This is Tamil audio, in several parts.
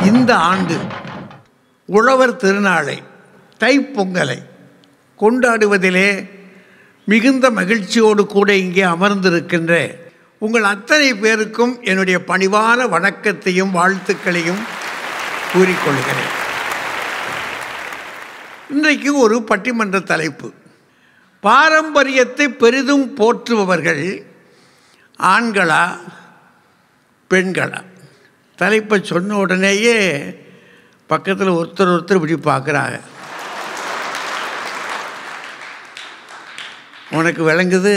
இந்த ஆண்டு உழவர் திருநாளை தைப்பொங்கலை கொண்டாடுவதிலே மிகுந்த மகிழ்ச்சியோடு கூட இங்கே அமர்ந்திருக்கின்ற உங்கள் அத்தனை பேருக்கும் என்னுடைய பணிவான வணக்கத்தையும் வாழ்த்துக்களையும் கூறிக்கொள்கிறேன். இன்றைக்கு ஒரு பட்டிமன்ற தலைப்பு, பாரம்பரியத்தை பெரிதும் போற்றுபவர்கள் ஆண்களா பெண்களா? தலைப்பை சொன்ன உடனேயே பக்கத்தில் ஒருத்தர் இப்படி பார்க்குறாங்க. உனக்கு விளங்குது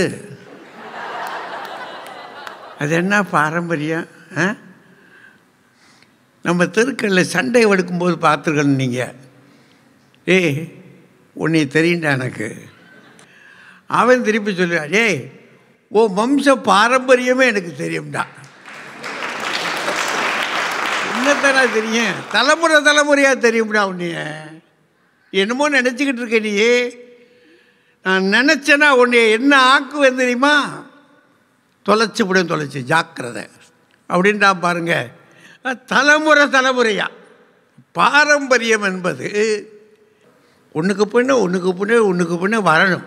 அது என்ன பாரம்பரியம்? நம்ம தெருக்களில் சண்டை எடுக்கும்போது பார்த்துருக்கணும் நீங்கள். உன்னை தெரியுண்டா எனக்கு. அவன் திருப்பி சொல்லுவான், ஓ வம்ச பாரம்பரியமே எனக்கு தெரியும்டா. என்னத்தானா தெரியும்? தலைமுறையாக தெரியும்டா. உன்னைய என்னமோ நினச்சிக்கிட்டு இருக்க நீ. நான் நினச்சேன்னா உன்னைய என்ன ஆக்குவேன் தெரியுமா? தொலைச்சி ஜாக்கிரதை அப்படின்டா. பாருங்க, தலைமுறையாக பாரம்பரியம் என்பது ஒன்றுக்கு பின்ன வரணும்.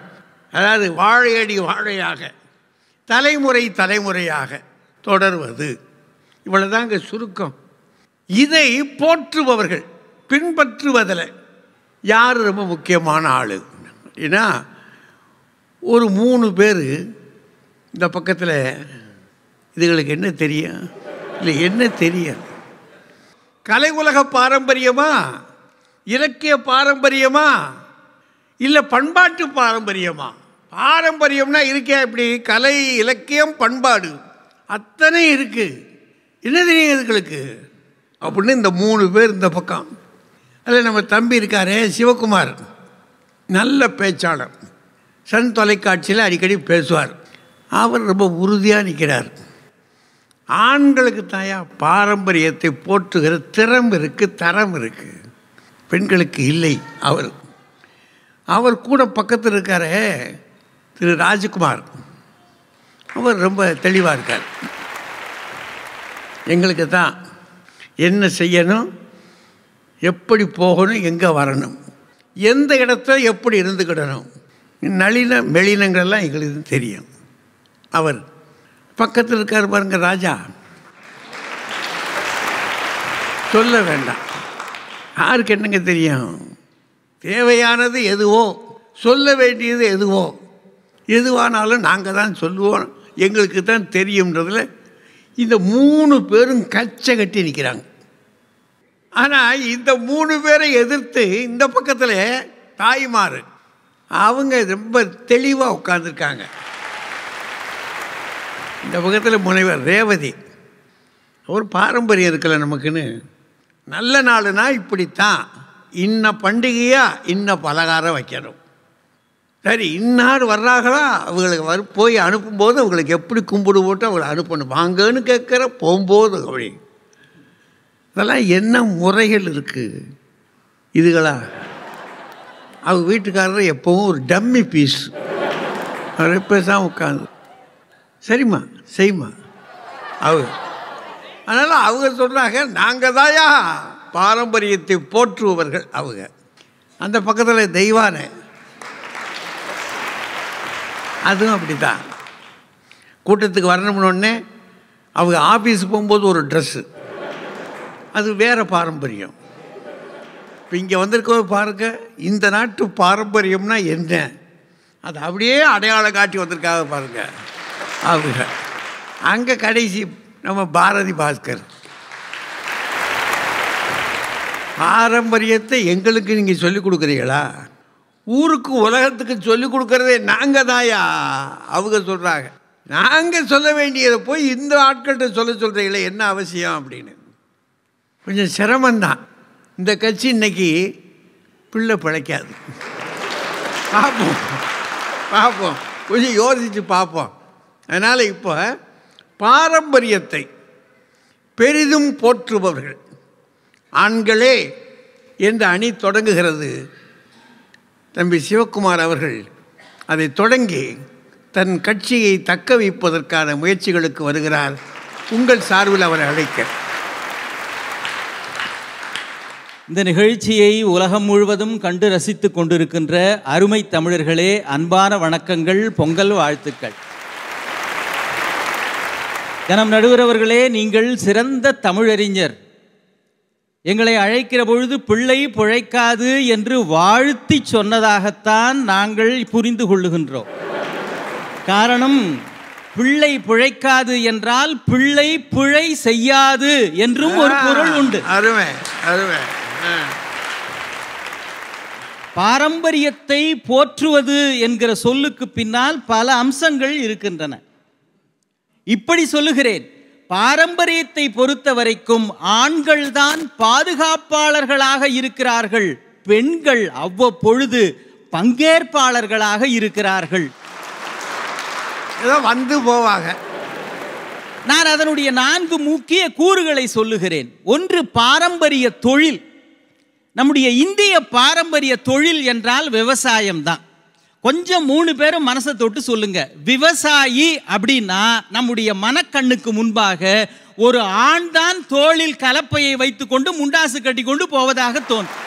அதாவது வாழையடி வாழையாக தலைமுறையாக தொடர்வது. இவ்வளோதாங்க சுருக்கம். இதை போற்றுபவர்கள் பின்பற்றுவதில் யார் ரொம்ப முக்கியமான ஆள்? ஏன்னா ஒரு 3 பேர் இந்த பக்கத்தில் இதுகளுக்கு என்ன தெரியும்? இல்லை என்ன தெரியும்? கலை உலக பாரம்பரியமா, இலக்கிய பாரம்பரியமா, இல்லை பண்பாட்டு பாரம்பரியமா? பாரம்பரியம்னா இருக்கே இப்படி கலை இலக்கியம் பண்பாடு அத்தனை இருக்கு. என்ன தெரியும் இதுகளுக்கு அப்படின்னு இந்த 3 பேர் இந்த பக்கம். அதில் நம்ம தம்பி இருக்காரே சிவகுமார், நல்ல பேச்சாளர், சன் தொலைக்காட்சியில் அடிக்கடி பேசுவார். அவர் ரொம்ப உறுதியாக நிற்கிறார். ஆண்களுக்கு தாயா பாரம்பரியத்தை போற்றுகிற திறம் இருக்குது, தரம் இருக்குது. பெண்களுக்கு இல்லை. அவர் கூட பக்கத்தில் இருக்காரே திரு ராஜ்குமார், அவர் ரொம்ப தெளிவாக இருக்கார். எங்களுக்கு தான் என்ன செய்யணும், எப்படி போகணும், எங்கே வரணும், எந்த இடத்துல எப்படி இருந்துக்கிடணும், நளின மெளினங்கள்லாம் எங்களுக்கு தெரியும். அவர் பக்கத்தில் இருக்கார் பாருங்க ராஜா, சொல்ல வேண்டாம். யாருக்கு என்னங்க தெரியும்? தேவையானது எதுவோ, சொல்ல வேண்டியது எதுவானாலும் நாங்கள் தான் சொல்லுவோம், எங்களுக்கு தான் தெரியும்ன்றதில் இந்த 3 பேரும் கச்சை கட்டி நிற்கிறாங்க. ஆனால் இந்த 3 பேரை எதிர்த்து இந்த பக்கத்தில் தாய்மார் அவங்க ரொம்ப தெளிவாக உட்கார்ந்துருக்காங்க. இந்த பக்கத்தில் முனைவர் ரேவதி, ஒரு பாரம்பரியம் இருக்குல்ல நமக்குன்னு. நல்ல நாளுனா இப்படித்தான், இன்ன பண்டிகையாக இன்ன பலகாரம் வைக்கணும். சரி, இன்னார் வர்றாங்களா, அவங்களுக்கு போய் அனுப்பும்போது அவங்களுக்கு எப்படி கும்பிடு போட்டு அவங்களை அனுப்பணும், வாங்கன்னு கேட்குற போகும்போது அப்படி. இதெல்லாம் என்ன முறைகள் இருக்குது இதுகளா? அவங்க வீட்டுக்காரர் எப்போவும் ஒரு டம்மி பீஸ், அவர் பேசாமல் உட்காந்து சரிம்மா செய்யுமா அவங்க. அதனால் அவங்க சொல்கிறாங்க, நாங்கள் தாயா பாரம்பரியத்தை போற்றுபவர்கள் அவங்க. அந்த பக்கத்தில் தெய்வானை, அதுவும் அப்படி தான். கூட்டத்துக்கு வரணும்னு அவங்க ஆஃபீஸுக்கு போகும்போது ஒரு ட்ரெஸ்ஸு, அது வேறு பாரம்பரியம். இப்போ இங்கே வந்திருக்க பாருங்க, இந்த நாட்டு பாரம்பரியம்னா என்ன, அது அப்படியே அடையாளம் காட்டி வந்திருக்காங்க பாருங்க அவங்க. அங்கே கடைசி நம்ம பாரதி பாஸ்கர், பாரம்பரியத்தை எங்களுக்கு நீங்கள் சொல்லிக் கொடுக்குறீங்களா? ஊருக்கு உலகத்துக்கு சொல்லிக் கொடுக்குறதே நாங்கள் தாயா. அவங்க சொல்கிறாங்க, நாங்கள் சொல்ல வேண்டியதை போய் இந்த ஆட்கள்கிட்ட சொல்கிறீங்களே, என்ன அவசியம் அப்படின்னு. கொஞ்சம் சிரமந்தான். இந்த கட்சி இன்னைக்கு பிள்ளை பிழைக்காது. பார்ப்போம், கொஞ்சம் யோசித்து பார்ப்போம். அதனால் இப்போ பாரம்பரியத்தை பெரிதும் போற்றுபவர்கள் ஆண்களே என்ற அணி தொடங்குகிறது. தம்பி சிவகுமார் அவர்கள் அதை தொடங்கி தன் கட்சியை தக்க வைப்பதற்கான முயற்சிகளுக்கு வருகிறார். உங்கள் சார்பில் அவரை அழைக்க இந்த நிகழ்ச்சியை உலகம் முழுவதும் கண்டு ரசித்துக் கொண்டிருக்கின்ற அருமை தமிழர்களே, அன்பான வணக்கங்கள், பொங்கல் வாழ்த்துக்கள். கனம் நடுவர் அவர்களே, நீங்கள் சிறந்த தமிழறிஞர். எங்களை அழைக்கிற பொழுது பிள்ளை பிழைக்காது என்று வாழ்த்தி சொன்னதாகத்தான் நாங்கள் புரிந்து கொள்ளுகின்றோம். காரணம், பிள்ளை பிழைக்காது என்றால் பிள்ளை பிழை செய்யாது என்றும் ஒரு பொருள் உண்டு. அருமை அருமை. பாரம்பரியத்தை போற்றுவது என்கிற சொல்லுக்கு பின்னால் பல அம்சங்கள் இருக்கின்றன. இப்படி சொல்லுகிறேன், பாரம்பரியத்தை பொறுத்த வரைக்கும் ஆண்கள் தான் பாதுகாப்பாளர்களாக இருக்கிறார்கள், பெண்கள் அவ்வப்பொழுது பங்கேற்பாளர்களாக இருக்கிறார்கள். ஏதோ வந்து போவாங்க. நான் அதனுடைய 4 முக்கிய கூறுகளை சொல்லுகிறேன். ஒன்று, பாரம்பரிய தொழில். நம்முடைய இந்திய பாரம்பரிய தொழில் என்றால் விவசாயம்தான். கொஞ்சம் 3 பேரும் மனசை தொட்டு சொல்லுங்க, விவசாயி அப்படின்னா நம்முடைய மனக்கண்ணுக்கு முன்பாக ஒரு ஆண் தான் தோளில் கலப்பையை வைத்துக்கொண்டு முண்டாசு கட்டி கொண்டு போவதாக தோன்றும்.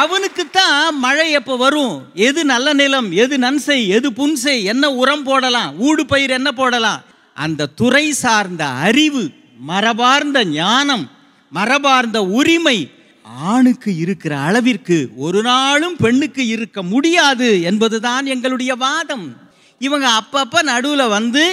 அவனுக்குத்தான் மழை எப்போ வரும், எது நல்ல நிலம், எது நன்சை, எது புன்சை, என்ன உரம் போடலாம், ஊடு பயிர் என்ன போடலாம், அந்த துறை சார்ந்த அறிவு, மரபார்ந்த ஞானம், மரபார்ந்த உரிமை ஆணுக்கு இருக்கிற அளவிற்கு ஒரு நாளும் பெண்ணுக்கு இருக்க முடியாது என்பதுதான் எங்களுடைய வாதம். இவங்க அப்பப்போ நடுவில் வந்து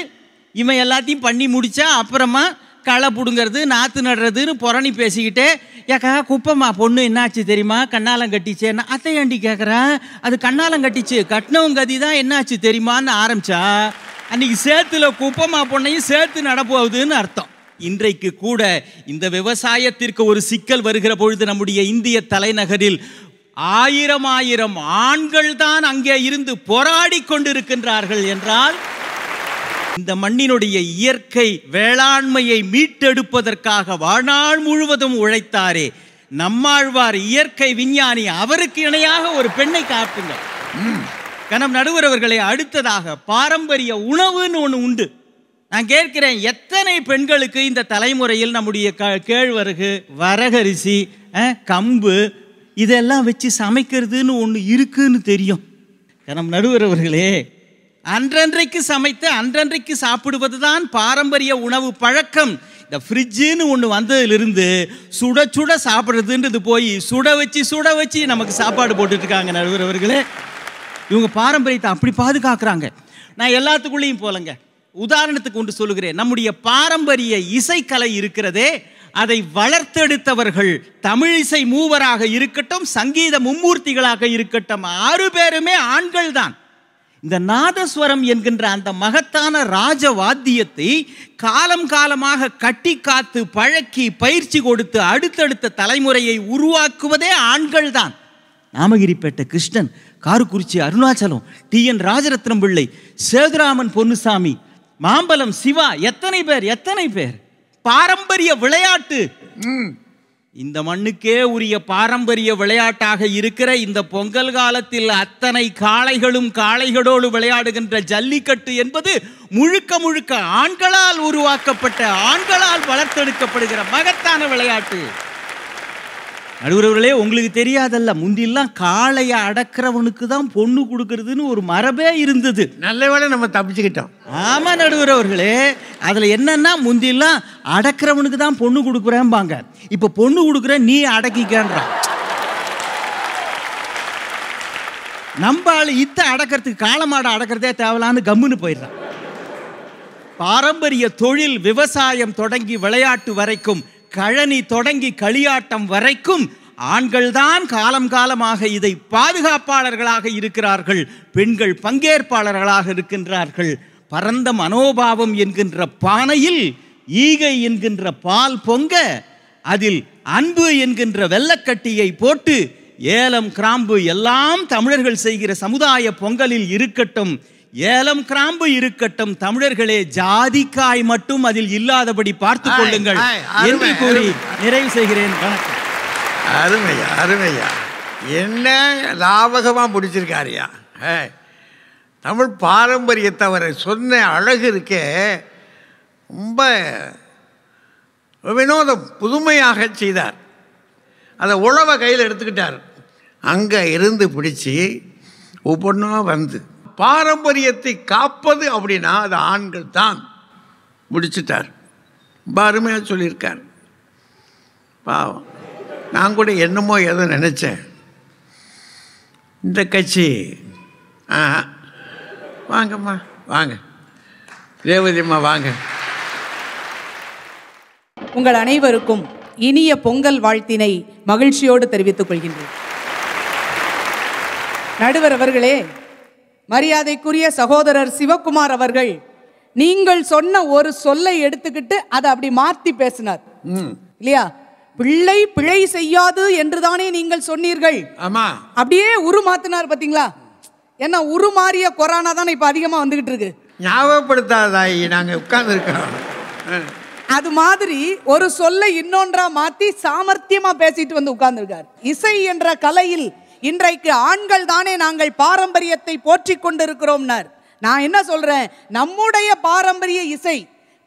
இவன் எல்லாத்தையும் பண்ணி முடிச்சா அப்புறமா களை பிடுங்கிறது, நாற்று நடுறதுன்னு புறணி பேசிக்கிட்டே, ஏக்கா குப்பம்மா பொண்ணு என்னாச்சு தெரியுமா, கண்ணாலம் கட்டிச்சு, என்ன அத்தையாண்டி கேட்குறேன், அது கண்ணாலம் கட்டிச்சு, கட்டினவங்க கதி தான் என்னாச்சு தெரியுமான்னு ஆரம்பிச்சா அன்னைக்கு சேத்துல குப்பம்மா பொண்ணையும் சேர்த்து நடப்போகுதுன்னு அர்த்தம். இன்றைக்கு கூட இந்த விவசாயத்திற்கு ஒரு சிக்கல் வருகிற பொழுது நம்முடைய இந்திய தலைநகரில் 1000 ஆண்கள் தான் அங்கே இருந்து போராடி கொண்டிருக்கின்றார்கள் என்றால், இந்த மண்ணினுடைய இயற்கை வேளாண்மையை மீட்டெடுப்பதற்காக வாழ்நாள் முழுவதும் உழைத்தாரே நம்மாழ்வார், இயற்கை விஞ்ஞானி, அவருக்கு இணையாக ஒரு பெண்ணை காட்டுங்க. கனம் நடுவர் அவர்களே, அடுத்ததாக பாரம்பரிய உணவுன்னு ஒன்று உண்டு. நான் கேட்கிறேன், எத்தனை பெண்களுக்கு இந்த தலைமுறையில் நம்முடைய கேழ்வரகு, வரகரிசி, கம்பு இதெல்லாம் வச்சு சமைக்கிறதுன்னு ஒன்று இருக்குன்னு தெரியும்? கனம் நடுவர் அவர்களே, அன்றன்றைக்கு சமைத்து அன்றன்றைக்கு சாப்பிடுவது தான் பாரம்பரிய உணவு பழக்கம். இந்த ஃப்ரிட்ஜுன்னு ஒன்று வந்ததிலிருந்து சுட சுட சாப்பிட்றதுன்றது போய் சுட வச்சு நமக்கு சாப்பாடு போட்டுட்ருக்காங்க நடுவர் அவர்களே. இவங்க பாரம்பரியத்தை அப்படி பாதுகாக்கிறாங்க. நான் எல்லாத்துக்குள்ளேயும் போலங்க, உதாரணத்துக்கு ஒன்று சொல்லுகிறேன். நம்முடைய பாரம்பரிய இசைக்கலை இருக்கிறதே, அதை வளர்த்தெடுத்தவர்கள் தமிழிசை மூவராக இருக்கட்டும், சங்கீத மும்மூர்த்திகளாக இருக்கட்டும், 6 பேருமே ஆண்கள் தான். இந்த நாதஸ்வரம் என்கின்ற அந்த மகத்தான ராஜவாத்தியத்தை காலம் காலமாக கட்டி காத்து பழக்கி பயிற்சி கொடுத்து அடுத்தடுத்த தலைமுறையை உருவாக்குவதே ஆண்கள் தான். நாமகிரிப்பேட்டை கிருஷ்ணன், காரக்குறிச்சி அருணாச்சலம், TN ராஜரத்னம் பிள்ளை, சேதுராமன் பொன்னுசாமி, மாம்பலம் சிவா, எத்தனை பேர் பாரம்பரிய விளையாட்டு. இந்த மண்ணுக்கே உரிய பாரம்பரிய விளையாட்டாக இருக்கிற இந்த பொங்கல் காலத்தில் அத்தனை காளைகளோடு விளையாடுகின்ற ஜல்லிக்கட்டு என்பது முழுக்க ஆண்களால் உருவாக்கப்பட்ட, ஆண்களால் வளர்த்தெடுக்கப்படுகிற மகத்தான விளையாட்டு. நடுவர்களே, உங்களுக்கு தெரியாதல்ல, முந்தியெல்லாம் காளையை அடக்கிறவனுக்கு தான் பொண்ணு கொடுக்கறதுன்னு ஒரு மரபே இருந்தது. நல்ல வேளை நம்ம தப்பிச்சுக்கிட்டோம். ஆமா நடுவர் அவர்களே, அதுல என்னன்னா முந்தியெல்லாம் அடக்கிறவனுக்கு தான் பொண்ணு கொடுக்குறேன்பாங்க, இப்ப பொண்ணு கொடுக்குற நீ அடக்கிக்கன்றான். நம்ம ஆளு அடக்கிறதுக்கு காளமாடை அடக்கிறதே தேவலான்னு கம்முன்னு போயிடுறான். பாரம்பரிய தொழில் விவசாயம் தொடங்கி விளையாட்டு வரைக்கும், கழனி தொடங்கி களியாட்டம் வரைக்கும் ஆண்கள் தான் காலமாக இதை பாதுகாப்பாளர்களாக இருக்கிறார்கள், பெண்கள் பங்கேற்பாளர்களாக இருக்கின்றார்கள். பரந்த மனோபாவம் என்கின்ற பானையில் ஈகை என்கின்ற பால் பொங்க, அதில் அன்பு என்கின்ற வெள்ளக்கட்டியை போட்டு ஏலம் கிராம்பு எல்லாம் தமிழர்கள் செய்கிற சமுதாய பொங்கலில் இருக்கட்டும், ஏலம் கிராம்பு இருக்கட்டும், தமிழர்களே ஜாதிக்காய் மட்டும் அதில் இல்லாதபடி பார்த்துக் கொள்ளுங்கள் என்று கூறி நிறைவு செய்கிறேன். வணக்கம். அருமையா என்ன லாபகமாக முடிச்சிருக்காரியா. தமிழ் பாரம்பரியத்தை அவரை சொன்ன அழகு இருக்கே, ரொம்ப வினோதம், புதுமையாக செய்தார். அதை உழவை கையில் எடுத்துக்கிட்டார். அங்கே இருந்து பிடிச்சி ஒவ்வொன்றா வந்து பாரம்பரியத்தை காப்பது அப்படின்னா அது ஆண்கள் தான் முடிச்சிட்டார். ரொம்ப அருமையாக சொல்லியிருக்கார். பாவம், நான் கூட என்னமோ ஏதோ நினச்சேன். இந்த கட்சி வாங்கம்மா, வாங்க ரேவதிம்மா, வாங்க. உங்கள் அனைவருக்கும் இனிய பொங்கல் வாழ்த்தினை மகிழ்ச்சியோடு தெரிவித்துக் கொள்கின்றேன். நடுவர் அவர்களே, மரியாதைக்குரிய சகோதரர் சிவகுமார் அவர்கள் நீங்கள் சொன்ன ஒரு சொல்லை எடுத்துக்கிட்டு அதை அப்படி மாற்றி பேசினார் இல்லையா? பிள்ளை பிழை செய்யாது என்றுதானே நீங்கள் சொன்னீர்கள். ஆமா, அப்படியே உருமாத்தினார் பாத்தீங்களா? ஏன்னா உருமாறிய கொரோனா தானே இப்ப அதிகமா வந்துகிட்டு இருக்கு. ஞாபகப்படுத்தாதாயி, நாங்க உட்கார்ந்து இருக்கோம். அது மாதிரி ஒரு சொல்லை இன்னொன்றா மாத்தி சாமர்த்தியமா பேசிட்டு வந்து உட்கார்ந்து இருக்கார். இசை என்ற கலையில் இன்றைக்கு ஆண்கள் தானே நாங்கள் பாரம்பரியத்தை போற்றி கொண்டிருக்கிறோம்னார். நான் என்ன சொல்றேன், நம்முடைய பாரம்பரிய இசை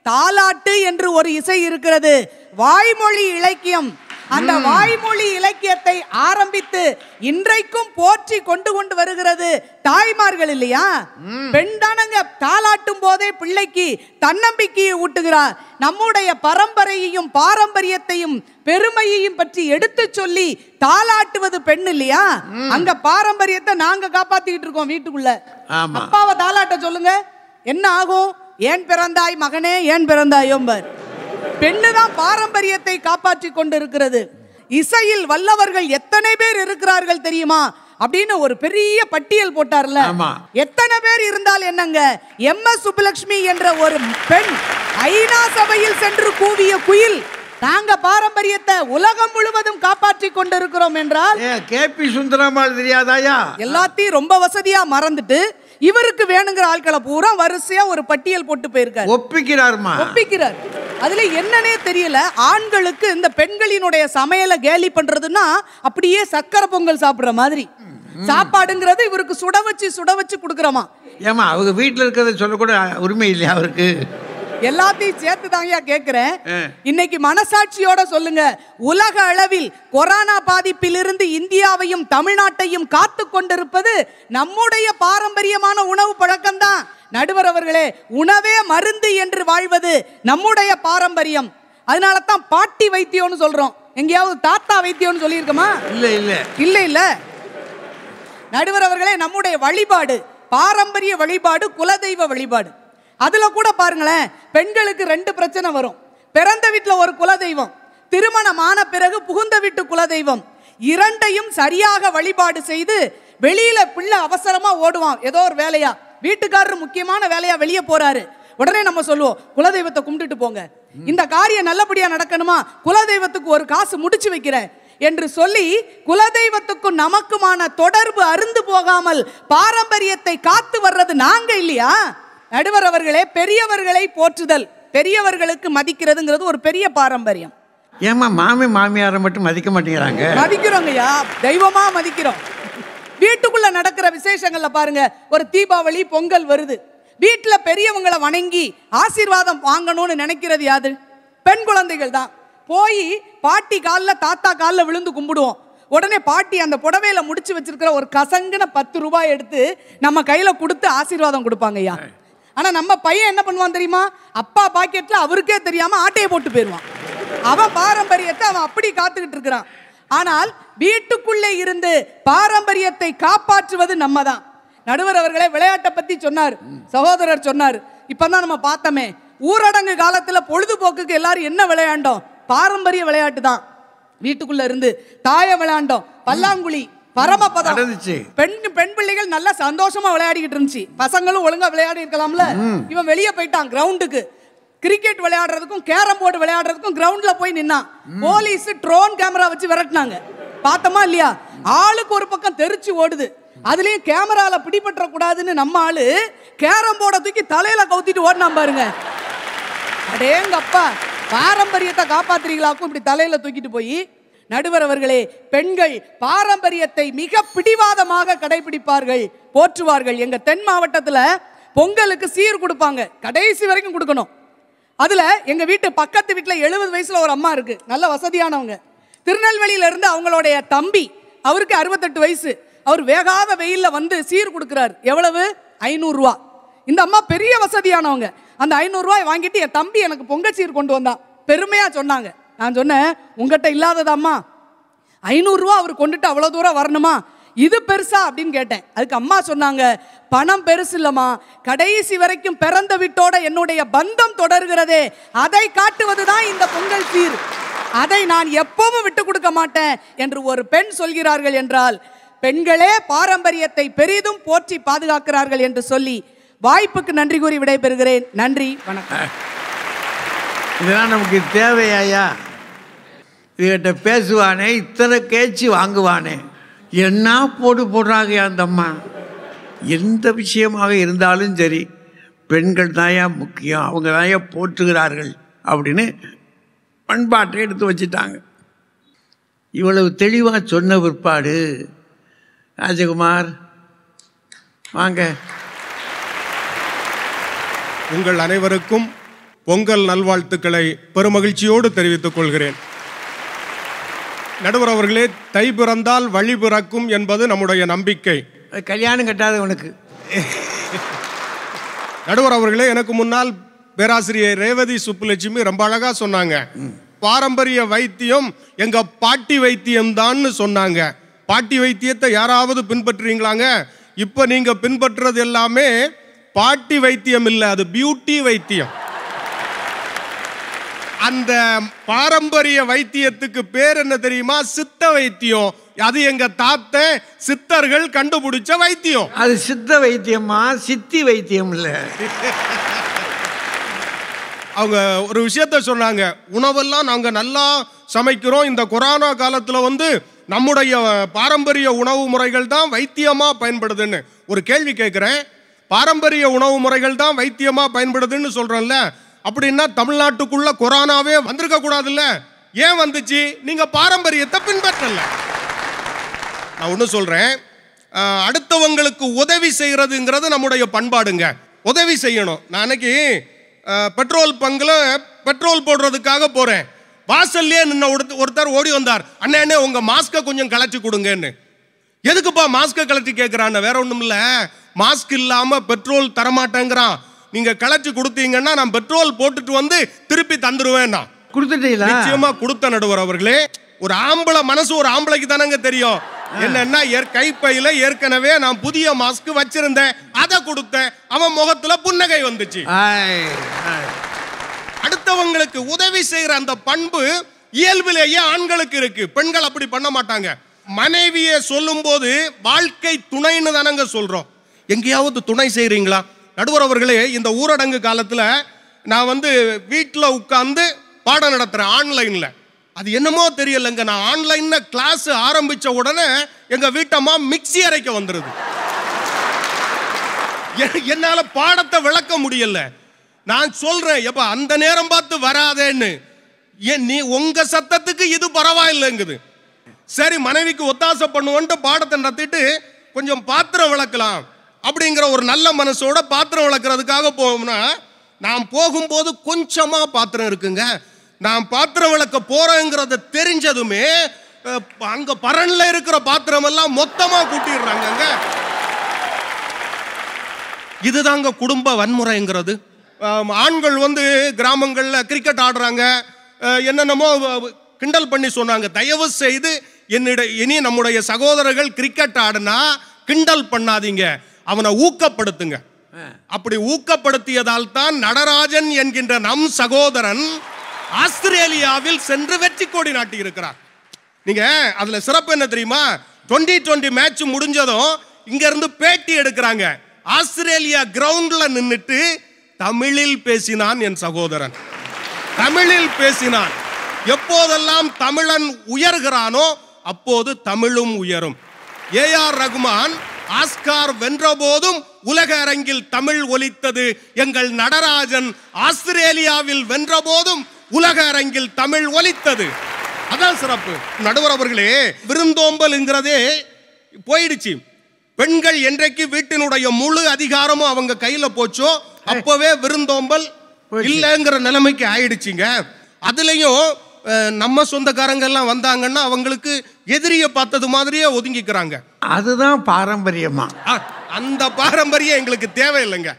தாலாட்டு என்று ஒரு இசை இருக்கிறது, வாய்மொழி இலக்கியம். அந்த வாய்மொழி இலக்கியத்தை ஆரம்பித்து இன்றைக்கும் போற்றி கொண்டு வருகிறது தாய்மார்கள் இல்லையா? பெண் தானங்க தாலாட்டும் போதே பிள்ளைக்கு தன்னம்பிக்கையை ஊட்டுகிறார். நம்முடைய பரம்பரையையும் பாரம்பரியத்தையும் பெருமையையும் பற்றி எடுத்து சொல்லி தாலாட்டுவது பெண் இல்லையா? அங்க பாரம்பரியத்தை நாங்க காப்பாத்திக்கிட்டு இருக்கோம் வீட்டுக்குள்ள. அப்பாவை தாலாட்ட சொல்லுங்க, என்ன ஆகும்? ஏன் பிறந்தாய் மகனே, ஏன் பிறந்தாயோம்பர். பெண்ணுதான் பாரம்பரியத்தை காப்பாற்றி கொண்டு இருக்கிறது. இசையில் வல்லவர்கள் எத்தனை பேர் இருக்கிறார்கள் தெரியுமா அப்படின்னு ஒரு பெரிய பட்டியல் போட்டார்ல. எத்தனை பேர் இருந்தால் என்னங்க, MS சுப்புலட்சுமி என்ற ஒரு பெண் ஐநா சபையில் சென்று கூவிய குயில், நாங்க பாரம்பரியத்தை உலகம் முழுவதும் காப்பாற்றி கொண்டிருக்கிறோம் என்றால் KP சுந்தரம்மாள் தெரியாதாயா? எல்லாத்தையும் ரொம்ப வசதியா மறந்துட்டு இவருக்கு வேணுங்கிற ஆட்களை பூரா வரிசையா ஒரு பட்டியல் போட்டு போயிருக்காரு. ஒப்பிக்கிறார். அதுல என்னன்னே தெரியல. ஆண்களுக்கு இந்த பெண்களினுடைய சமையலை கேலி பண்றதுன்னா அப்படியே சக்கரை பொங்கல் சாப்பிடுற மாதிரி. சாப்பாடுங்கிறது இவருக்கு சுட வச்சு கொடுக்கறமா. ஏமா அவங்க வீட்டுல இருக்கிறத சொல்லக்கூட உரிமை இல்லையா அவருக்கு? எல்லாத்தையும் சேர்த்து தாங்க கேட்கிறேன். இன்னைக்கு மனசாட்சியோட சொல்லுங்க, உலக அளவில் கொரோனா பாதிப்பிலிருந்து இந்தியாவையும் தமிழ்நாட்டையும் காத்து கொண்டிருப்பது நம்முடைய பாரம்பரியமான உணவு பழக்கம் தான். நடுவர் அவர்களே, உணவே மருந்து என்று வாழ்வது நம்முடைய பாரம்பரியம். அதனால தான் பாட்டி வைத்தியம்னு சொல்றோம். எங்கேயாவது தாத்தா வைத்தியம்னு சொல்லியிருக்கோமா? இல்ல. நடுவர் அவர்களே, நம்முடைய வழிபாடு பாரம்பரிய வழிபாடு, குலதெய்வ வழிபாடு. அதுல கூட பாருங்களேன், பெண்களுக்கு 2 பிரச்சனை வரும். பிறந்த வீட்டுல ஒரு குலதெய்வம், திருமணமான பிறகு புகுந்த வீட்டு குலதெய்வம். இரண்டையும் சரியாக வழிபாடு செய்து வெளியில பிள்ளை அவசரமா ஓடுவான் ஏதோ ஒரு வேலையா, வீட்டுக்காரர் முக்கியமான வேலையா வெளியே போறாரு, உடனே நம்ம சொல்லுவோம் குலதெய்வத்தை கும்பிட்டுட்டு போங்க, இந்த காரியம் நல்லபடியா நடக்கணுமா குலதெய்வத்துக்கு ஒரு காசு முடிச்சு வைக்கிறேன் என்று சொல்லி குலதெய்வத்துக்கும் நமக்குமான தொடர்பு அருந்து போகாமல் பாரம்பரியத்தை காத்து வர்றது நாங்க இல்லையா? நடுவர் அவர்களே, பெரியவர்களை போற்றுதல், பெரியவர்களுக்கு மதிக்கிறதுங்கிறது ஒரு பெரிய பாரம்பரியம். ஏமா மாமி மாமியாரை மட்டும் மதிக்க மாட்டேங்கிறாங்க? மதிக்கிறோங்கய்யா, தெய்வமா மதிக்கிறோம். வீட்டுக்குள்ள நடக்கிற விசேஷங்கள்ல பாருங்க, ஒரு தீபாவளி பொங்கல் வருது, வீட்டுல பெரியவங்களை வணங்கி ஆசீர்வாதம் வாங்கணும்னு நினைக்கிறது யாது? பெண் குழந்தைகள் தான். போய் பாட்டி காலில் தாத்தா காலில் விழுந்து கும்பிடுவோம். உடனே பாட்டி அந்த புடவையில முடிச்சு வச்சிருக்கிற ஒரு கசங்குன 10 ரூபாய் எடுத்து நம்ம கையில கொடுத்து ஆசீர்வாதம் கொடுப்பாங்க ஐயா. ஆனா நம்ம பையன் என்ன பண்ணுவான் தெரியுமா? அப்பா பாக்கெட்ல அவருக்கே தெரியாம ஆட்டையை போட்டு போயிருவான். அவன் பாரம்பரியத்தை அவன் அப்படி காத்துக்கிட்டு இருக்கிறான். ஆனால் வீட்டுக்குள்ளே இருந்து பாரம்பரியத்தை காப்பாற்றுவது நம்ம தான். நடுவர் அவர்களே, விளையாட்டை பத்தி சொன்னார், சகோதரர் சொன்னார். இப்பதான் நம்ம பார்த்தோமே, ஊரடங்கு காலத்துல பொழுதுபோக்குக்கு எல்லாரும் என்ன விளையாண்டோம்? பாரம்பரிய விளையாட்டு தான். வீட்டுக்குள்ள இருந்து தாய விளையாண்டோம், பல்லாங்குழி, பரமபதம். பெண் பிள்ளைகள் நல்லா சந்தோஷமா விளையாடிக்கிட்டு இருந்துச்சு. பசங்களும் ஒழுங்கா விளையாடி இருக்கலாம்ல. இவன் வெளியே போயிட்டான் கிரவுண்டுக்கு. கிரிக்கெட் விளையாடுறதுக்கும் கேரம் போர்டு விளையாடுறதுக்கும் கிரவுண்ட்ல போய் நின்னான். போலீஸ் ட்ரோன் கேமரா வச்சு விரட்டினாங்க. பார்த்தோமா இல்லையா? ஆளுக்கு ஒரு பக்கம் தெரிச்சு ஓடுது. அதுலயும் கேமரால பிடிபற்ற கூடாதுன்னு நம்ம ஆளு கேரம் போர்டை தூக்கி தலையில கவுத்திட்டு ஓடினான் பாருங்க. அடேங்கப்பா, பாரம்பரியத்தை காப்பாத்துறீங்களாக்கும் இப்படி தலையில தூக்கிட்டு போய். நடுவர் அவர்களே, பெண்கள் பாரம்பரியத்தை மிக பிடிவாதமாக கடைபிடிப்பார்கள், போற்றுவார்கள். எங்க தென் மாவட்டத்துல பொங்கலுக்கு சீர் கொடுப்பாங்க, கடைசி வரைக்கும் கொடுக்கணும். அதுல எங்க வீட்டு பக்கத்து வீட்டுல 70 வயசுல ஒரு அம்மா இருக்கு, நல்ல வசதியானவங்க. திருநெல்வேலியில இருந்து அவங்களுடைய தம்பி, அவருக்கு 68 வயசு, அவர் வேகாத வெயில்ல வந்து சீர் கொடுக்கிறார். எவ்வளவு? 500 ரூபா. இந்த அம்மா பெரிய வசதியானவங்க. அந்த 500 ரூபாய் வாங்கிட்டு என் தம்பி எனக்கு பொங்கச்சீர் கொண்டு வந்தான், பெருமையா சொன்னாங்க. நான் சொன்னேன், உங்ககிட்ட இல்லாததாம்மா, 500 ரூபா அவர் கொண்டுட்டு அவ்வளவு தூரம் வரணுமா, இது பெருசா அப்படின்னு கேட்டேன். அதுக்கு அம்மா சொன்னாங்க, பணம் பெருசு இல்லம்மா, கடைசி வரைக்கும் பிறந்த வீட்டோட என்னுடைய பந்தம் தொடர்கிறதே, அதை காட்டுவதுதான் இந்த பொங்கல் சீர், அதை நான் எப்பவும் விட்டு கொடுக்க மாட்டேன் என்று ஒரு பெண் சொல்கிறார்கள் என்றால், பெண்களே பாரம்பரியத்தை பெரிதும் போற்றி பாதுகாக்கிறார்கள் என்று சொல்லி வாய்ப்புக்கு நன்றி கூறி விடைபெறுகிறேன். நன்றி, வணக்கம். இதெல்லாம் நமக்கு தேவையாயா? இதுகிட்ட பேசுவானே, இத்தனை கேச்சு வாங்குவானே, என்ன போடுறாங்க அந்த அம்மா. எந்த விஷயமாக இருந்தாலும் சரி, பெண்கள் தாயா முக்கியம், அவங்க தாயா போற்றுகிறார்கள் அப்படின்னு பண்பாட்டை எடுத்து வச்சுட்டாங்க. இவ்வளவு தெளிவாக சொன்ன பிற்பாடு ராஜகுமார் வாங்க. உங்கள் அனைவருக்கும் பொங்கல் நல்வாழ்த்துக்களை பெருமகிழ்ச்சியோடு தெரிவித்துக் கொள்கிறேன். நடுவர் அவர்களே, தை பிறந்தால் வழி பிறக்கும் என்பது நம்முடைய நம்பிக்கை. கல்யாணம் கட்டாத உனக்கு. நடுவர் அவர்களே, எனக்கு முன்னால் பேராசிரியர் ரேவதி சுப்புலட்சுமி ரொம்ப அழகா சொன்னாங்க. பாரம்பரிய வைத்தியம் எங்க பாட்டி வைத்தியம் தான் சொன்னாங்க. பாட்டி வைத்தியத்தை யாராவது பின்பற்றுறீங்களாங்க? இப்ப நீங்க பின்பற்றுறது எல்லாமே பாட்டி வைத்தியம் இல்ல, அது பியூட்டி வைத்தியம். அந்த பாரம்பரிய வைத்தியத்துக்கு பேர் என்ன தெரியுமா? சித்த வைத்தியம். அது எங்க தாத்த சித்தர்கள் கண்டுபிடிச்ச வைத்தியம். அது சித்த வைத்தியமா, சித்தி வைத்தியம் இல்ல. அவங்க ஒரு விஷயத்த சொன்னாங்க, உணவெல்லாம் நாங்க நல்லா சமைக்கிறோம், இந்த கொரோனா காலத்துல வந்து நம்முடைய பாரம்பரிய உணவு முறைகள் தான் வைத்தியமா பயன்படுதுன்னு. ஒரு கேள்வி கேட்கிறேன், பாரம்பரிய உணவு முறைகள் தான் வைத்தியமா பயன்படுதுன்னு சொல்றேன்ல, அப்படின்னா தமிழ்நாட்டுக்குள்ள கொரோனாவே வந்திருக்க கூடாதுல்ல? ஏன் வந்துச்சு? நீங்க பாரம்பரியத்தை பின்பற்றல. நான் ஒண்ணு சொல்றேன், அடுத்தவங்களுக்கு உதவி செய்யறதுங்கிறது நம்முடைய பண்பாடுங்க. உதவி செய்யணும். நான் அன்னைக்கு பெட்ரோல் பங்குல பெட்ரோல் போடுறதுக்காக போறேன். வாசல்லே நின்ன ஒருத்தர் ஓடி வந்தார், அண்ணே உங்க மாஸ்கை கொஞ்சம் கலட்டி கொடுங்கன்னு. எதுக்குப்பா மாஸ்கை கலட்டி கேட்கிறான்? வேற ஒண்ணும் இல்ல, மாஸ்க் இல்லாம பெட்ரோல் தரமாட்டேங்கிறான், நீங்க கலட்டி கொடுத்தீங்கன்னா நான் பெட்ரோல் போட்டுட்டு வந்து திருப்பி தந்துருவேன். கொடுத்துட்டீங்களா? நிச்சயமா கொடுத்த நடுவர் அவர்களே. ஒரு ஆம்பளை மனசு ஒரு ஆம்பளைக்கு தானங்க தெரியும். என்னன்னா கைப்பையில ஏற்கனவே நான் புதிய மாஸ்க் வச்சிருந்தேன், அதை கொடுத்தேன், அவன் முகத்துல புன்னகை வந்துச்சு. அடுத்தவங்களுக்கு உதவி செய்யற அந்த பண்பு இயல்பிலேயே ஆண்களுக்கு இருக்கு, பெண்கள் அப்படி பண்ண மாட்டாங்க. மனைவியை சொல்லும் போது வாழ்க்கை துணைன்னு தானங்க சொல்றோம். எங்கேயாவது துணை செய்றீங்களா? நடுவர் அவர்களே, இந்த ஊரடங்கு காலத்துல நான் வந்து வீட்டுல உட்கார்ந்து பாடம் நடத்துறேன் ஆன்லைன்ல. அது என்னமோ தெரியலங்க, நான் ஆன்லைன்ல கிளாஸ் ஆரம்பிச்ச உடனே எங்க வீட்டம்மா மிக்ஸி அரைக்க வந்துருது. என்னால பாடத்தை விளக்க முடியல. நான் சொல்றேன், எப்ப அந்த நேரம் பார்த்து வராதேன்னு. நீ உங்க சத்தத்துக்கு இது பரவாயில்லைங்குது. சரி, மனைவிக்கு ஒத்தாசை பண்ணுவோன்ட்டு பாடத்தை நடத்திட்டு கொஞ்சம் பாத்திரம் விளக்கலாம் அப்படிங்கிற ஒரு நல்ல மனசோட பாத்திரம் விளக்குறதுக்காக போவோம்னா, நான் போகும்போது கொஞ்சமா பாத்திரம் இருக்குங்க. நான் பாத்திரம் விளக்க போறேங்கிறத தெரிஞ்சதுமே அங்க பரன்ல இருக்கிற பாத்திரம் எல்லாம் மொத்தமா கூட்டிடுறாங்க. இதுதாங்க குடும்ப வன்முறைங்கிறது. ஆண்கள் வந்து கிராமங்கள்ல கிரிக்கெட் ஆடுறாங்க, என்னென்னமோ கிண்டல் பண்ணி சொன்னாங்க. தயவு செய்து இனி நம்முடைய சகோதரர்கள் கிரிக்கெட் ஆடுனா கிண்டல் பண்ணாதீங்க, அவனை ஊக்கப்படுத்துங்க. அப்படி ஊக்கப்படுத்தியதால் தான் நடராஜன் என்கின்ற நம் சகோதரன் ஆஸ்திரேலியாவில் சென்று வெற்றி கொடி நாட்டி இருக்கிறார். நீங்க அதுல சிறப்பு என்ன தெரியுமா? 2020 மேட்ச் முடிஞ்சதும் இங்க இருந்து பேட்டி எடுக்கிறாங்க. ஆஸ்திரேலியா கிரவுண்ட்ல நின்னுட்டு தமிழில் பேசினான் என் சகோதரன், தமிழில் பேசினான். எப்போதெல்லாம் தமிழன் உயர்கிறானோ அப்போது தமிழும் உயரும். ஏஆர் ரகுமான் ஆஸ்கார் வென்ற போதும் உலக அரங்கில் தமிழ் ஒலித்தது. எங்கள் நடராஜன் ஆஸ்திரேலியாவில் வென்ற போதும் உலக அரங்கில் தமிழ் ஒலித்தது. அதான் சிறப்பு. நடுவர் அவர்களே, விருந்தோம்பல்ங்கிறதே போயிடுச்சு. பெண்கள் என்றைக்கு வீட்டினுடைய முழு அதிகாரமும் அவங்க கையில போச்சோ அப்பவே விருந்தோம்பல் இல்லைங்கிற நிலைமைக்கு ஆயிடுச்சுங்க. அதுலயும் நம்ம சொந்தக்காரங்க எல்லாம் வந்தாங்கன்னா அவங்களுக்கு எதிரியை பார்த்தது மாதிரியே ஒதுங்கிக்கிறாங்க. அதுதான் பாரம்பரியமா? அந்த பாரம்பரியம் எங்களுக்கு தேவையில்லைங்க.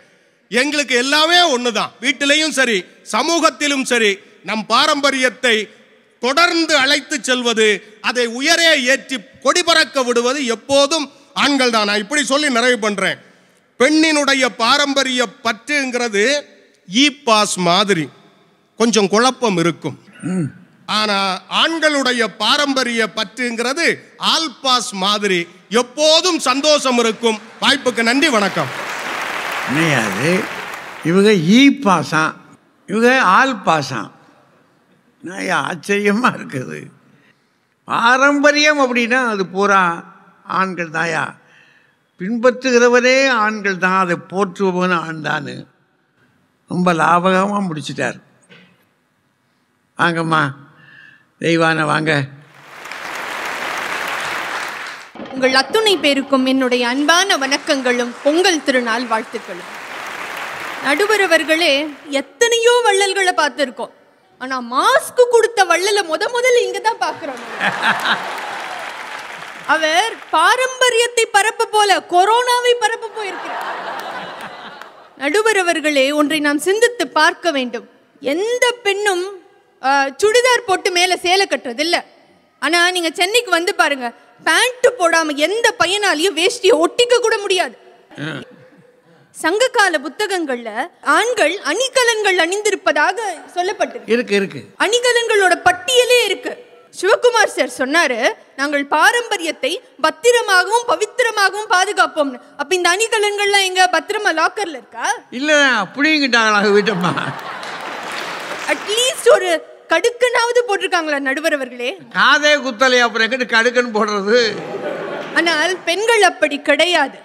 எங்களுக்கு எல்லாமே ஒண்ணுதான். வீட்டிலையும் சரி, சமூகத்திலும் சரி, நம் பாரம்பரியத்தை தொடர்ந்து அழைத்து செல்வது, அதை உயரே ஏற்றி கொடி பறக்க விடுவது எப்போதும் ஆண்கள் தான். நான் இப்படி சொல்லி நிறைவு பண்றேன். பெண்ணினுடைய பாரம்பரிய பற்றுங்கிறது இ பாஸ் மாதிரி கொஞ்சம் குழப்பம் இருக்கும். ஆனா ஆண்களுடைய பாரம்பரிய பற்றுங்கிறது ஆல் பாஸ் மாதிரி எப்போதும் சந்தோஷம் இருக்கும். வாய்ப்புக்கு நன்றி, வணக்கம். அது இவங்க இ பாஸா, இவங்க ஆல் பாஸா? ஆச்சரியமா இருக்குது. பாரம்பரியம் அப்படின்னா அது பூரா ஆண்கள் தாயா, பின்பற்றுகிறவரே ஆண்கள் தான், அதை போற்றுபவன் ஆண் தான். ரொம்ப லாபகமாக முடிச்சிட்டார். வாங்கம்மா தெய்வான வாங்க. உங்கள் அத்துணை பேருக்கும் என்னுடைய அன்பான வணக்கங்களும் பொங்கல் திருநாள் வாழ்த்துக்களும். நடுவரவர்களே, எத்தனையோ வள்ளல்களை பார்த்துருக்கோம். ஆனா மாஸ்க் கொடுத்த வள்ளல முதல்ல இங்க தான் பார்க்கிறோம். அவர் பாரம்பரியத்தை பரப்ப போல கொரோனாவை பரப்ப போயிருக்கிறார். நடுவரவர்களே, ஒன்றை நாம் சிந்தித்து பார்க்க வேண்டும். எந்த பெண்ணும் சுடிதார் போட்டு மேல சேலை கட்டுறது இல்ல. ஆனா நீங்க சென்னைக்கு வந்து பாருங்க, பேண்ட் போடாம எந்த பையனாலையும் வேஷ்டியை ஒட்டிக்க கூட முடியாது. சங்ககால புத்தகங்கள்ல ஆண்கள் அணிகலன்கள் அணிந்திருப்பதாக சொல்லப்பட்டிருக்கு. இருக்கு. அணிகலன்களோட பட்டியலே இருக்கு. சிவகுமார் சார் சொன்னாரு, நாங்கள் பாரம்பரியத்தை பத்திரமாகவும் பவித்திரமாகவும் பாதுகாப்போம். அப்ப இந்த அணிகலன்கள்லாம் எங்க பத்திரமா லாக்கர்ல இருக்கா? இல்ல, அப்படிங்கிட்டாங்களா வீட்டம்மா? அட்லீஸ்ட் ஒரு கடுக்கனாவது போட்டிருக்காங்களா நடுவரவர்களே? காதே குத்தலை, அப்புறம் எங்கிட்ட கடுக்கன் போடுறது. ஆனால் பெண்கள் அப்படி கிடையாது.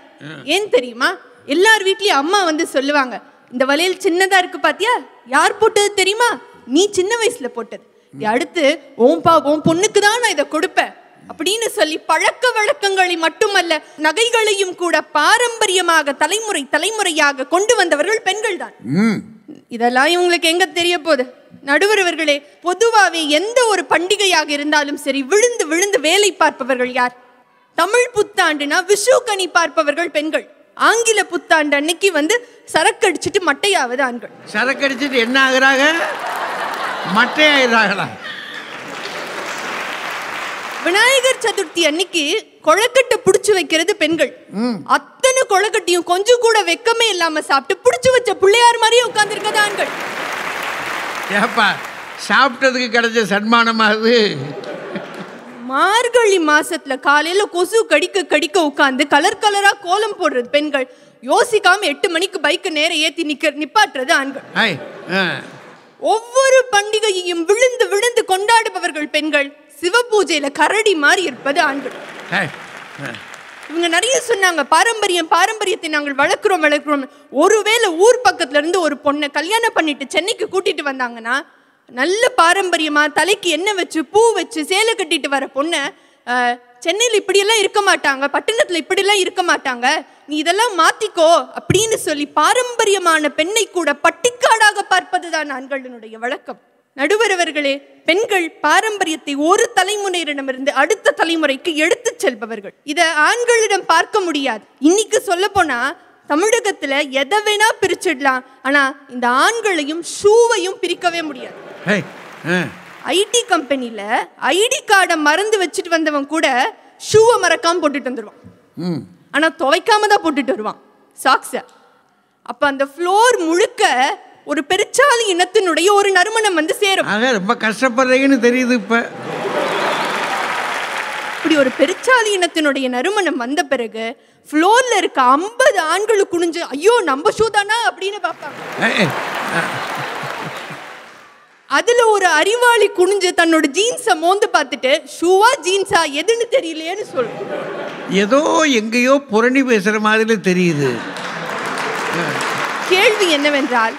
ஏன் தெரியுமா? எல்லார் வீட்லயும் அம்மா வந்து சொல்லுவாங்க, இந்த வளையல் சின்னதா இருக்கு பாத்தியா, யார் போட்டது தெரியுமா? நீ சின்ன வயசுல போட்டது. அடுத்து உன் பொண்ணுக்கு தான் நான் இதை கொடுப்பேன் அப்படின்னு சொல்லி பழக்க வழக்கங்களை மட்டுமல்ல, நகைகளையும் கூட பாரம்பரியமாக தலைமுறையாக கொண்டு வந்தவர்கள் பெண்கள் தான். இதெல்லாம் இவங்களுக்கு எங்க தெரிய போகுது? நடுவரவர்களே, பொதுவாகவே எந்த ஒரு பண்டிகையாக இருந்தாலும் சரி, விழுந்து விழுந்து வேலை பார்ப்பவர்கள் யார்? தமிழ் புத்தாண்டுனா விஷு கனி பார்ப்பவர்கள் பெண்கள். ஆங்கில புத்தாண்டு அன்னைக்கு வந்து சரக்கு அடிச்சுட்டு மட்டையாவது ஆண்கள். சரக்கு அடிச்சுட்டு என்ன ஆகுறாங்க? மட்டையாகிறாங்களா? விநாயகர் சதுர்த்தி அன்னைக்கு கொழக்கட்டை புடிச்சு வைக்கிறது பெண்கள். அத்தனை கொழக்கட்டையும் கொஞ்சம் கூட வெக்கமே இல்லாம சாப்பிட்டு புடிச்சு வச்ச பிள்ளையார் மாதிரியே உட்கார்ந்து இருக்கிறது ஆண்கள். ஏப்பா, சாப்பிட்டதுக்கு கிடைச்ச சன்மானமாகுது. மார்கழி மாசத்துல காலையில கொசு கடிக்க உட்கார்ந்து கலர் கலரா கோலம் போடுறது பெண்கள். யோசிக்காம 8 மணிக்கு பைக்கு நேர ஏத்தி நிப்பாட்டுறது ஆண்கள். ஒவ்வொரு பண்டிகையையும் விழுந்து விழுந்து கொண்டாடுபவர்கள் பெண்கள். சிவபூஜையில கரடி மாதிரி இருப்பது ஆண்கள். இவங்க நிறைய சொன்னாங்க, பாரம்பரியத்தை நாங்கள் வளர்க்கிறோம். ஒருவேளை ஊர் பக்கத்துல இருந்து ஒரு பொண்ணை கல்யாணம் பண்ணிட்டு சென்னைக்கு கூட்டிட்டு வந்தாங்கன்னா, நல்ல பாரம்பரியமா தலைக்கு எண்ணெய் வச்சு பூ வச்சு சேலை கட்டிட்டு வர பொண்ணை சென்னையில் இப்படியெல்லாம் இருக்க மாட்டாங்க, பட்டணத்துல இப்படியெல்லாம் இருக்க மாட்டாங்க, நீ இதெல்லாம் மாத்திக்கோ அப்படின்னு சொல்லி பாரம்பரியமான பெண்ணை கூட பட்டிக்காடாக பார்ப்பதுதான் ஆண்களினுடைய வழக்கம். நடுவரவர்களே, பெண்கள் பாரம்பரியத்தை ஒரு தலைமுறையிடமிருந்து அடுத்த தலைமுறைக்கு எடுத்து செல்பவர்கள். இத ஆண்களிடம் பார்க்க முடியாது. இன்னைக்கு சொல்ல போனா தமிழகத்துல எதை வேணா பிரிச்சிடலாம், ஆனா இந்த ஆண்களையும் ஷூவையும் பிரிக்கவே முடியாது. ஐடி கம்பெனில ஐடி கார்டை மறந்து வச்சுட்டு வந்தவன் கூட ஷூவை மறக்காம போட்டுட்டு வந்துடுவான். ஆனா துவைக்காம தான் போட்டுட்டு வருவான் சாக்ஸ. அப்ப அந்த ஃப்ளோர் முழுக்க ஒரு பெருச்சாலி இனத்தினுடைய ஒரு நறுமணம் வந்து சேரும். ரொம்ப கஷ்டப்படுறீங்கன்னு தெரியுது. இப்படி ஒரு பெருச்சாலி இனத்தினுடைய நறுமணம் வந்த பிறகு ஃப்ளோர்ல இருக்க 50 ஆண்களுக்கு குனிஞ்சு ஐயோ நம்ம ஷூ தானா அப்படின்னு பார்ப்பாங்க. அதுல ஒரு அறிவாளி குனிஞ்சு தன்னோட ஜீன்ஸை மோந்து பார்த்துட்டு ஷூவா ஜீன்ஸா எதுன்னு தெரியலையேன்னு சொல்லும். ஏதோ எங்கேயோ புரணி பேசுற மாதிரி தெரியுது. கேள்வி என்னவென்றால்,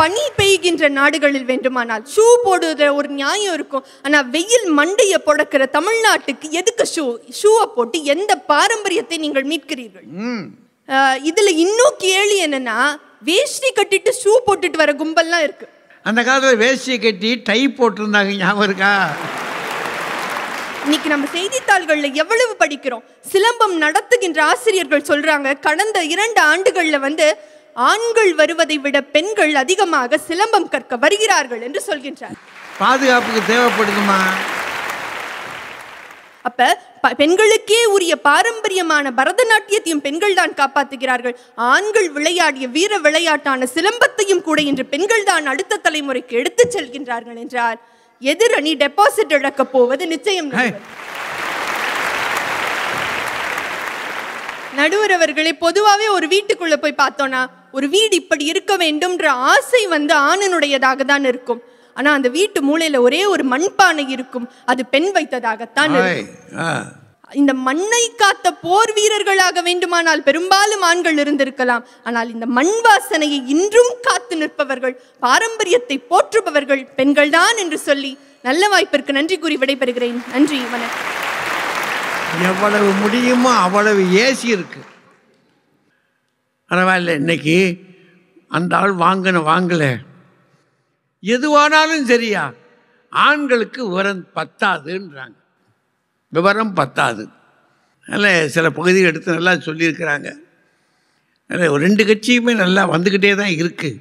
பனி பெய்கின்ற நாடுகளில் வேண்டுமானால் ஷூ போடுற ஒரு நியாயம் இருக்கும். ஆனா வெயில் மண்டைய புடக்கிற தமிழ்நாட்டுக்கு எதுக்கு ஷூவை போட்டு எந்த பாரம்பரியத்தை நீங்கள் மீட்கிறீர்கள்? இதுல இன்னும் கேள்வி என்னன்னா, வேஷ்டி கட்டிட்டு ஷூ போட்டுட்டு வர கும்பல்லாம் இருக்கு. அந்த காலத்தில் வேஷ்டியை கட்டி டை போட்டிருந்தாங்க, ஞாபகம் இருக்கா? இன்னைக்கு நம்ம செய்தித்தாள்கள்ல எவ்வளவு படிக்கிறோம். சிலம்பம் நடத்துகின்ற ஆசிரியர்கள் சொல்றாங்க, கடந்த 2 ஆண்டுகள்ல ஆண்கள் வருவதை விட பெண்கள் அதிகமாக சிலம்பம் கற்க வருகிறார்கள் என்று சொல்கின்றார். பாதுகாப்புக்கு தேவைப்படுதுமா? அப்ப பெண்களுக்கே உரிய பாரம்பரியமான பரதநாட்டியத்தையும் பெண்கள் தான் காப்பாற்றுகிறார்கள். ஆண்கள் விளையாடிய வீர விளையாட்டான சிலம்பத்தையும் கூட இன்று பெண்கள் தான் அடுத்த தலைமுறைக்கு எடுத்து செல்கின்றார்கள் என்றால் எதிரணி டெபாசிட் இழக்க போவது நிச்சயம். நடுவர் அவர்களே, பொதுவாகவே ஒரு வீட்டுக்குள்ள போய் பார்த்தோம்னா ஒரு வீடு இப்படி இருக்க வேண்டும்ன்ற ஆசை ஆணினுடையதாக தான் இருக்கும். ஆனா அந்த வீட்டு மூலையில ஒரே ஒரு மண்பானை இருக்கும், அது பெண் வைத்ததாகத்தான் இருக்கும். இந்த மண்ணை காத்த போர் வீரர்களாக வேண்டுமானால் பெரும்பாலும் ஆண்கள் இருந்திருக்கலாம். ஆனால் இந்த மண் வாசனையை இன்றும் காத்து நிற்பவர்கள், பாரம்பரியத்தை போற்றுபவர்கள் பெண்கள் தான் என்று சொல்லி நல்ல வாய்ப்பிற்கு நன்றி கூறி விடைபெறுகிறேன். நன்றி, வணக்கம். எவ்வளவு முடியுமோ அவ்வளவு ஏசி இருக்கு. பரவாயில்ல, இன்னைக்கு அந்த ஆள் வாங்கல, எதுவானாலும் சரியா ஆண்களுக்கு விவரம் பத்தாதுன்றாங்க. விவரம் பத்தாது. நல்ல சில பகுதிகள் எடுத்து நல்லா சொல்லியிருக்கிறாங்க. ஒரு 2 கட்சியுமே நல்லா வந்துக்கிட்டே தான் இருக்குது.